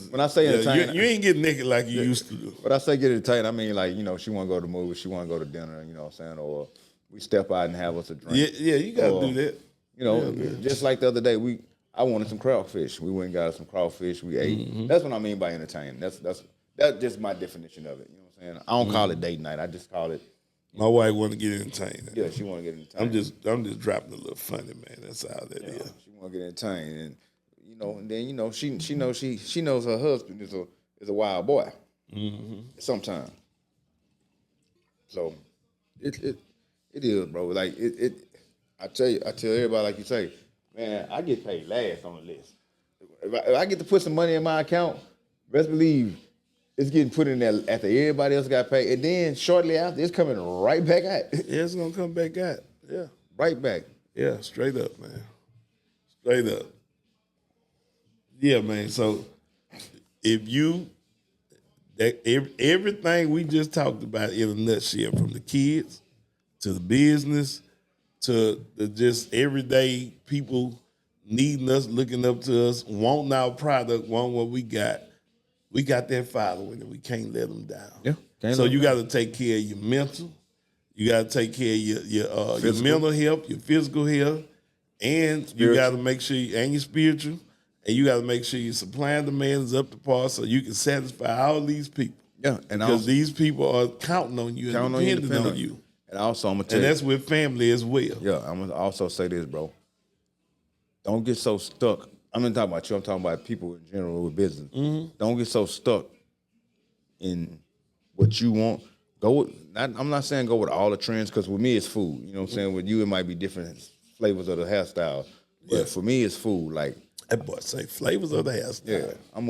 When I say entertain, you ain't getting naked like you used to do. But I say get entertained, I mean like she want to go to the movies, she want to go to dinner. You know what I'm saying, or we step out and have us a drink. Yeah, you gotta do that. Just like the other day, I wanted some crawfish. We went and got some crawfish. We ate. Mm-hmm. That's what I mean by entertaining. That's just my definition of it. You know what I'm saying? I don't call it date night. I just call it. My wife want to get entertained. Yeah, she want to get entertained. I'm just dropping a little funny, man. That's all that is. She want to get entertained, and then she knows her husband is a wild boy. Mm-hmm. Sometimes. So it is, bro. Like I tell everybody, like you say, man, I get paid last on the list. If I get to put some money in my account, best believe it's getting put in there after everybody else got paid. And then shortly after, it's coming right back out. Yeah, it's going to come back out. Yeah. Right back. Yeah, straight up, man. Straight up. Yeah, man. So everything we just talked about in a nutshell, from the kids to the business to the just everyday people needing us, looking up to us, wanting our product, wanting what we got that following, and we can't let them down. Yeah. So you got to take care of your mental, you got to take care of your mental health, your physical health, and you got to make sure and your spiritual, and you got to make sure your supply and demand is up to par so you can satisfy all these people. Yeah, and because these people are counting on you and depending on you. And also, I'm gonna tell you, and that's with family as well. Yeah, I'm gonna also say this, bro. Don't get so stuck. I'm not talking about you. I'm talking about people in general with business. Mm-hmm. Don't get so stuck in what you want. I'm not saying go with all the trends, because with me it's food. You know what I'm saying? With you, it might be different flavors of the hairstyle. But for me, it's food. Like that boy say, flavors of the hairstyle. Yeah, I'm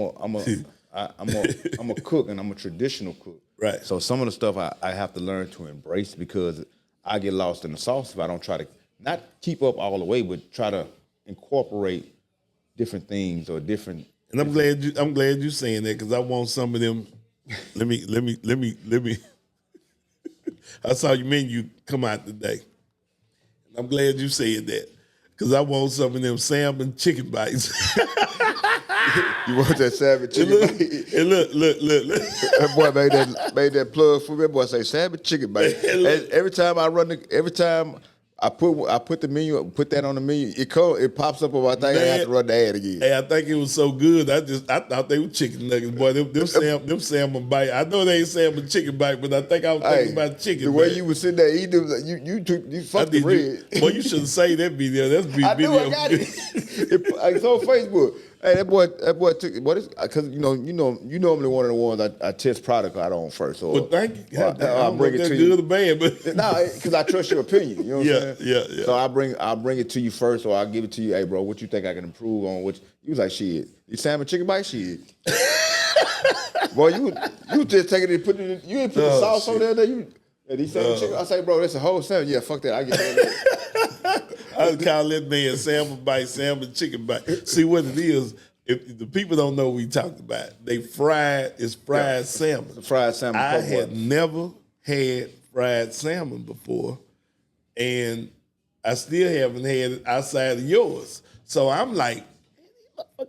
a cook, and I'm a traditional cook. Right. So some of the stuff I have to learn to embrace, because I get lost in the sauce if I don't try to not keep up all the way, but try to incorporate different things or different. And I'm glad you saying that, because I want some of them. Let me. I saw your menu come out today. I'm glad you said that, because I want some of them salmon chicken bites. You want that salmon chicken bite? And look. That boy made that plug for me. That boy say salmon chicken bite. Every time I put the menu, put that on the menu, it pops up on my thing. I have to run the ad again. Hey, I think it was so good. I thought they were chicken nuggets, boy. Them salmon bite. I know they ain't salmon chicken bite, but I think I was thinking about chicken. The way you was sitting there eating them, you fucked the bread. Boy, you shouldn't say that video. That's be I video. knew I got it. It's on Facebook. Hey, that boy took what is, because you normally one of the ones I test product out on first. Or, well, thank you. I'll bring it to you. Good or bad, but because I trust your opinion. You know what I'm saying? Yeah. So I'll bring it to you first, or I'll give it to you. Hey, bro, what you think I can improve on? Which you was like, shit, you salmon chicken bite, shit. Boy, you just taking it, putting it. You ain't put the sauce on there. You these salmon chicken. I say, bro, that's a whole salmon. Yeah, fuck that. I get that. I call that man salmon bite, salmon chicken bite. See what it is. If the people don't know what we talked about, it's fried salmon. Fried salmon. I had never had fried salmon before, and I still haven't had it outside of yours. So I'm like,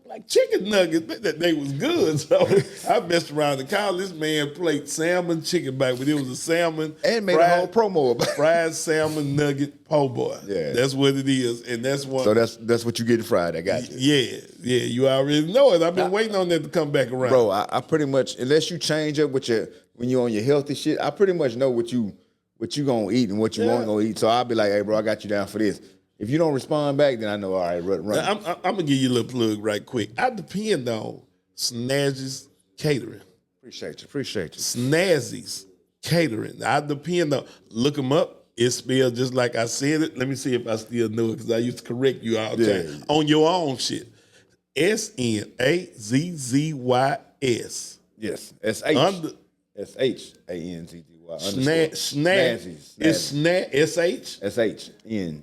like chicken nuggets. They was good. So I messed around and called this man plate salmon chicken bite, but it was a salmon and made a whole promo about fried salmon nugget po' boy. Yeah, that's what it is, and that's one. So that's what you get fried. I got you. Yeah. You already know it. I've been waiting on that to come back around, bro. I pretty much, unless you change up with when you're on your healthy shit, I pretty much know what you gonna eat and what you won't gonna eat. So I'll be like, hey, bro, I got you down for this. If you don't respond back, then I know, all right, run. I'm gonna give you a little plug right quick. I depend on Snazzy's Catering. Appreciate you. Snazzy's Catering. I depend on. Look them up. It's spelled just like I said it. Let me see if I still know it because I used to correct you all the time on your own shit. SNAZZYS. Yes. SHANZZY. Snazzy's. It's SHN.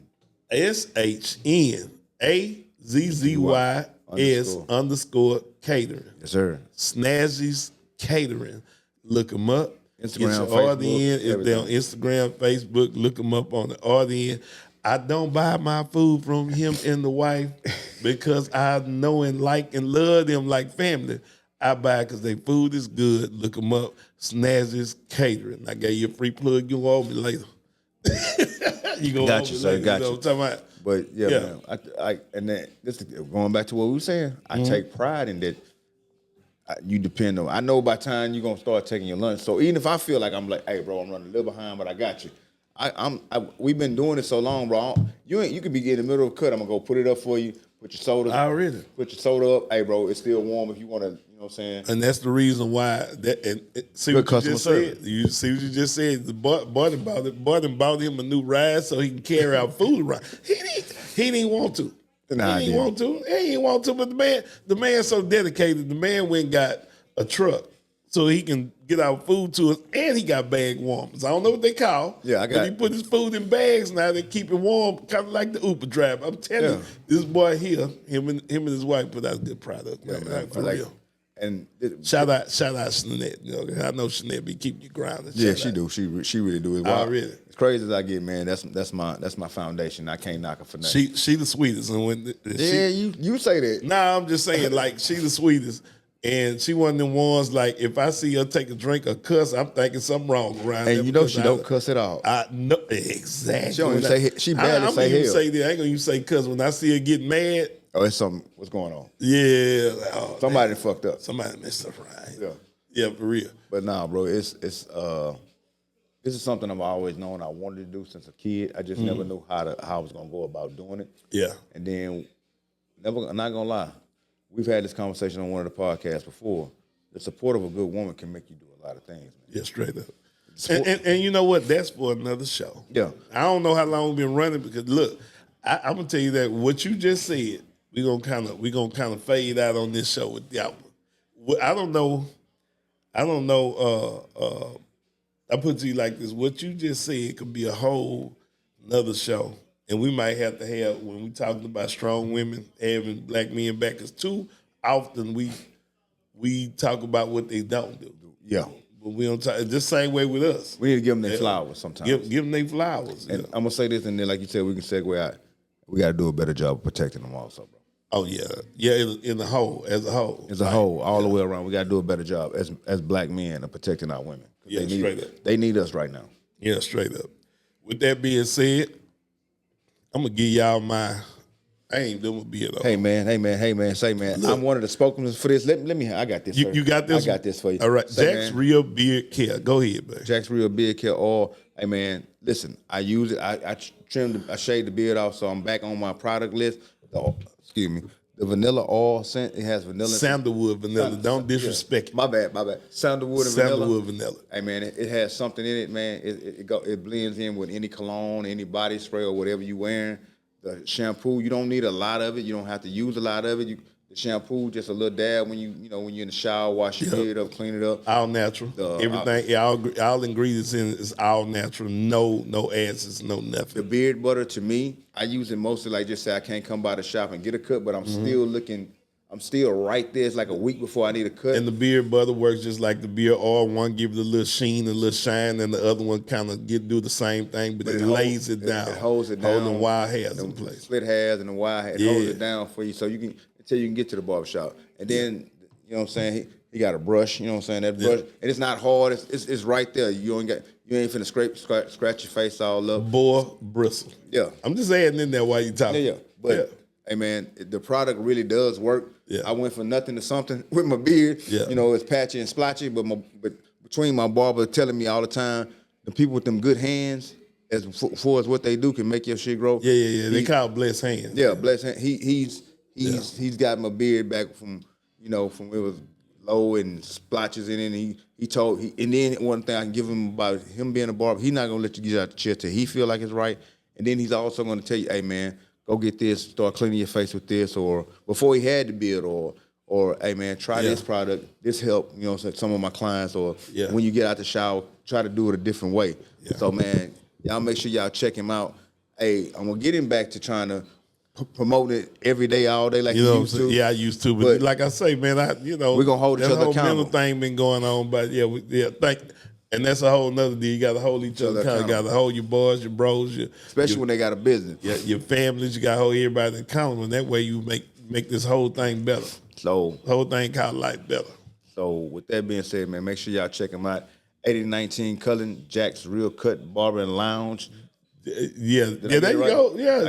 SHNAZZYS _catering. Yes, sir. Snazzy's Catering. Look them up. Instagram, RDN. Facebook, If they're on Instagram, Facebook, look them up on the RDN. I don't buy my food from him and the wife because I know and like and love them like family. I buy because their food is good. Look them up. Snazzy's Catering. I gave you a free plug. You owe me later. You gonna got you, sir. Got you. Know what I'm talking about? But yeah, man. I and then this going back to what we were saying. I take pride in that. You depend on. I know by time you're gonna start taking your lunch. So even if I feel like I'm like, hey, bro, I'm running a little behind, but I got you. We've been doing it so long, bro. You could be in the middle of a cut. I'm gonna go put it up for you. Put your soda. Already. Put your soda up. Hey, bro, it's still warm if you want to. You know what I'm saying? And that's the reason why. See Good what you just service. said. You see what you just said. The Barton bought him a new ride so he can carry out food around. He didn't want to. Nah, he didn't want to. He didn't want to. But the man's so dedicated. The man went and got a truck so he can get our food to us, and he got bag warmers. I don't know what they call. Yeah, I got. But he put his food in bags now. They keep it warm, kind of like the Uber driver. I'm telling you, this boy here, him and his wife put out a good product. Man, like, for real. And shout out, Shanette. You know, I know Shanette be keeping you grounded. Yeah, she do. She really do. Really. As crazy as I get, man. That's my foundation. I can't knock her for nothing. She the sweetest. And when you say that. Nah, I'm just saying like she the sweetest. And she one of them ones like if I see her take a drink or cuss, I'm thinking something wrong around. And you know she don't cuss at all. I know exactly. She don't even say. She barely say hell. Say that. I ain't gonna even say cuss. When I see her get mad, oh, it's something. What's going on? Yeah, somebody fucked up. Somebody messed up, right? Yeah, for real. But nah, bro, this is something I've always known I wanted to do since a kid. I just never knew how I was gonna go about doing it. Yeah, and then I'm not gonna lie. We've had this conversation on one of the podcasts before. The support of a good woman can make you do a lot of things, man. Yeah, straight up. And you know what? That's for another show. Yeah. I don't know how long we've been running because look, I'm gonna tell you that what you just said, we're gonna kind of fade out on this show with that one. I don't know. I put it to you like this. What you just said could be a whole another show. And we might have to have, when we talking about strong women, having black men back, because too often we talk about what they don't do. Yeah. But we don't talk, the same way with us. We need to give them their flowers sometimes. Give them their flowers. And I'm going to say this, and then like you said, we can segue out. We got to do a better job of protecting them also, bro. Oh, yeah. Yeah, in the whole, as a whole. As a whole, all the way around. We got to do a better job as black men of protecting our women. Yeah, straight up. They need us right now. Yeah, straight up. With that being said, I'm gonna give y'all I ain't doing a beer though. Hey man, say man. Look, I'm one of the spokesmen for this. Let me. I got this. You got this. I got this for you. All right, Jack's Real Beard Care. Go ahead, man. Jack's Real Beard Care. Or hey man, listen. I use it. I shaved the beard off, so I'm back on my product list. Excuse me. The vanilla oil scent. It has vanilla. Sandalwood vanilla. Don't disrespect it. My bad. Sandalwood vanilla. Hey man, it has something in it, man. It blends in with any cologne, any body spray, or whatever you wearing. The shampoo, you don't need a lot of it. You don't have to use a lot of it. The shampoo, just a little dab when when you're in the shower, wash your beard up, clean it up. All natural. Everything, all ingredients in it is all natural. No acids, no nothing. The beard butter, to me, I use it mostly like just say I can't come by the shop and get a cut, but I'm still looking. I'm still right there. It's like a week before I need a cut. And the beard butter works just like the beard oil. One gives it a little sheen, a little shine, and the other one kind of do the same thing, but it lays it down. It holds it down. Holding wild hairs in place. Split hairs and the wild hair. It holds it down for you so you can until you can get to the barbershop. And then, you know what I'm saying, he got a brush, you know what I'm saying, that brush. And it's not hard. It's right there. You ain't finna scratch your face all up. Boar bristle. Yeah. I'm just adding in there while you talking. Yeah. But hey man, the product really does work. Yeah. I went from nothing to something with my beard. Yeah. You know, it's patchy and splotchy, but between my barber telling me all the time, the people with them good hands, as far as what they do can make your shit grow. Yeah. They call it blessed hands. Yeah, blessed hands. He's got my beard back from from it was low and splotches in it. And and then one thing I can give him about him being a barber, he's not gonna let you get out the chair till he feel like it's right. And then he's also gonna tell you, hey man, go get this, start cleaning your face with this, or before he had the beard, or hey man, try this product, this help, some of my clients, or when you get out the shower, try to do it a different way. Yeah. So man, y'all make sure y'all check him out. Hey, I'm gonna get him back to trying to promote it every day, all day, like you used to. Yeah, I used to, but like I say, man, we're gonna hold each other accountable. That whole mental thing been going on, but and that's a whole nother deal. You got to hold each other accountable. You got to hold your boys, your bros, especially when they got a business. Yeah, your families. You got to hold everybody accountable, and that way you make this whole thing better. So the whole thing called life better. So with that being said, man, make sure y'all check him out. 8019 Cullen, Jack's Real Cut Barber and Lounge. Yeah, there you go. Yeah,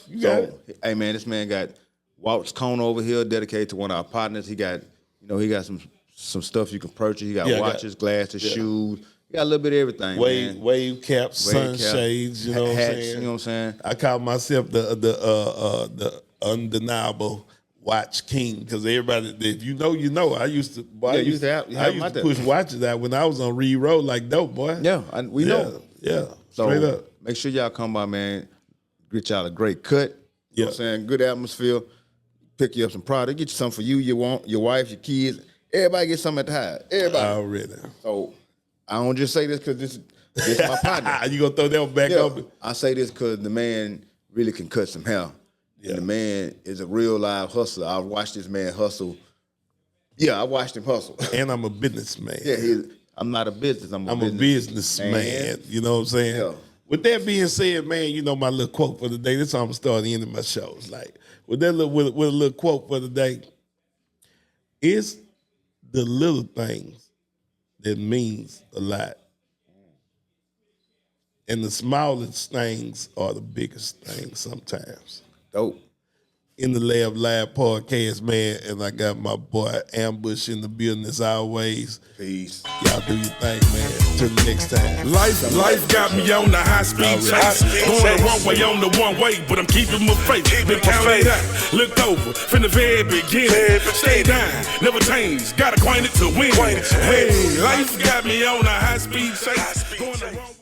you got it. Hey man, this man got Walt's Cone over here dedicated to one of our partners. He got, he got some stuff you can purchase. He got watches, glasses, shoes. He got a little bit of everything. Wave caps, sunshades. You know what I'm saying? You know what I'm saying? I call myself the undeniable watch king because everybody, if you know, you know. I used to. Boy, I used to push watches out when I was on Reed Road like dope, boy. Yeah, we know. Yeah, so straight up. Make sure y'all come by, man. Get y'all a great cut. You know what I'm saying? Good atmosphere. Pick you up some product. Get you something for you, your wife, your kids. Everybody get something at the house. Everybody. Already. So I don't just say this because this is my partner. You gonna throw that one back up? I say this because the man really can cut some hair. Yeah. And the man is a real live hustler. I've watched this man hustle. Yeah, I watched him hustle. And I'm a businessman. Yeah, I'm not a business. I'm a businessman. You know what I'm saying? Yeah. With that being said, man, my little quote for the day. This is how I'm starting the end of my shows. Like with a little quote for the day. It's the little things that means a lot. And the smallest things are the biggest things sometimes. Dope. In the Lab podcast, man, and I got my boy Ambush in the building as always. Peace. Y'all do your thing, man. Till the next time. Life got me on the high speed chase. Going the wrong way on the one way, but I'm keeping my faith. Been counting out, looked over, from the very beginning. Stay down, never change, got acquainted to win. Hey, life got me on the high speed chase. Going the wrong way.